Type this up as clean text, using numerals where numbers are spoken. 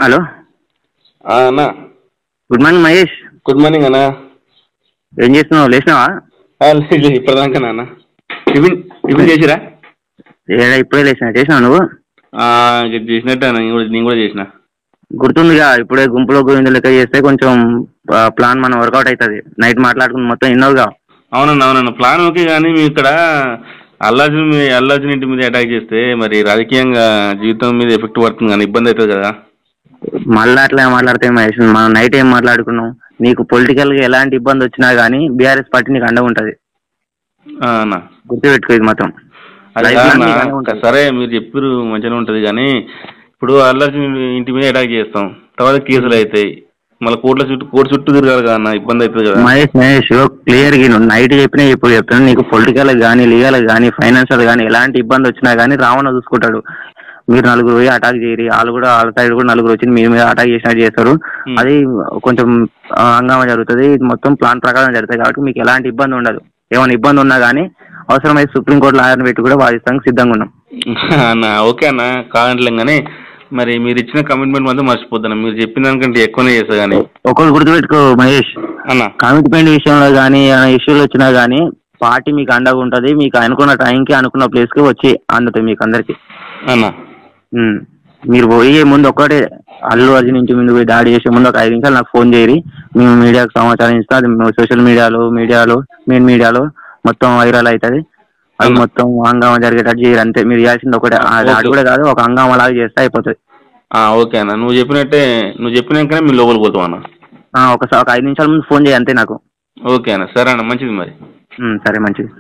Hello అన్న. Good morning Mahesh. Good morning అన్న. ఏం చేస్తున్నావు, లేచినావా? లేదు ఇప్పటిదాకా అన్న. టిఫిన్ టిఫిన్ చేసిరా? ఇప్పుడే చేసినావు నువ్వు? చేసినట్టు అన్న, నేను కూడా చేసిన. గుర్తుందిగా, ఇప్పుడే గుంపులో గోవింద లెక్క చేస్తే కొంచెం ప్లాన్ మనం వర్కౌట్ అవుతుంది. నైట్ మాట్లాడుకుని మొత్తం విన్నావుగా. అవునన్న ప్లాన్ ఓకే, కానీ మీ ఇక్కడ అల్లార్జున్ ఇంటి మీద అటాక్ చేస్తే మరి రాజకీయంగా జీవితం మీద ఎఫెక్ట్ పడుతుంది కానీ ఇబ్బంది అవుతుంది కదా. మళ్ళీ అట్లా మాట్లాడితే మహేష్, మనం నైట్ ఏం మాట్లాడుకున్నాం, నీకు పొలిటికల్గా ఎలాంటి ఇబ్బంది వచ్చినా కానీ బీఆర్ఎస్ పార్టీ నీకు అండగా ఉంటుంది. గుర్తుపెట్టుకో ఇది మాత్రం. సరే మీరు చెప్పారు మంచిగా ఉంటుంది, కానీ ఇప్పుడు అల్లార్జున్ ఇంటి మీద అటాక్ చేస్తాం, తర్వాత కేసులు అవుతాయి, మళ్ళీ కోర్టు చుట్టూ తిరగాలి కదా అన్న, ఇబ్బంది అవుతుంది కదా. మహేష్ క్లియర్ గా నైట్ చెప్పినా ఇప్పుడు చెప్తాను, నీకు పొలిటికల్ కానీ లీగల్ కానీ ఫైనాన్షియల్ కానీ ఎలాంటి ఇబ్బంది వచ్చినా కానీ రావణ చూసుకుంటాడు. మీరు నలుగురు పోయి అటాక్ చేయరు, వాళ్ళ సైడ్ కూడా నలుగురు వచ్చి మీ మీద అటాక్ చేసినట్టు చేస్తారు. అది కొంచెం హంగామా జరుగుతుంది. ఇది మొత్తం ప్లాన్ ప్రకారం జరుగుతుంది కాబట్టి మీకు ఎలాంటి ఇబ్బంది ఉండదు. ఏమైనా ఇబ్బంది ఉన్నా కానీ అవసరమైతే సుప్రీంకోర్టు లాయర్ని పెట్టి కూడా వాదిస్తానికి సిద్ధంగా ఉన్నాం అన్న. ఓకే అన్న, కాదంటలేం కానీ మరి మీరు ఇచ్చిన కమిట్మెంట్ మాత్రం మర్చిపోతాను. మీరు చెప్పిన దానికంటే ఎక్కువనే చేస్తా. కానీ ఒకటి గుర్తుపెట్టుకో మహేష్ అన్న, కమిట్మెంట్ విషయంలో కానీ ఇష్యూలు వచ్చినా కానీ పార్టీ మీకు అండగా ఉంటుంది. మీకు అనుకున్న టైంకి అనుకున్న ప్లేస్కి వచ్చి అందుతాయి మీకు అందరికి అన్న. మీరు పోయే ముందు ఒక్కటే, అల్లు అర్జున్ ఇంటి ముందు పోయి దాడి చేసే ముందు ఒక 5 నిమిషాలు నాకు ఫోన్ చేయరి, మేము మీడియాకు సమాచారం ఇస్తాం. అది సోషల్ మెయిన్ మీడియాలో మొత్తం వైరల్ అవుతుంది. అది మొత్తం హంగామా జరిగేటట్టు చేయరు అంతే. మీరు చేయాల్సింది ఒకటే, అది కూడా కాదు, ఒక హంగామా లాగా చేస్తే అయిపోతుంది. ఓకే అన్న, నువ్వు చెప్పినాకనే మీరు లోపలికి పోతాం అన్న. ఒక 5 నిమిషాల ముందు ఫోన్ చేయి అంతే నాకు. ఓకే అన్న, సరే అన్న, మంచిది మరి. సరే మంచిది.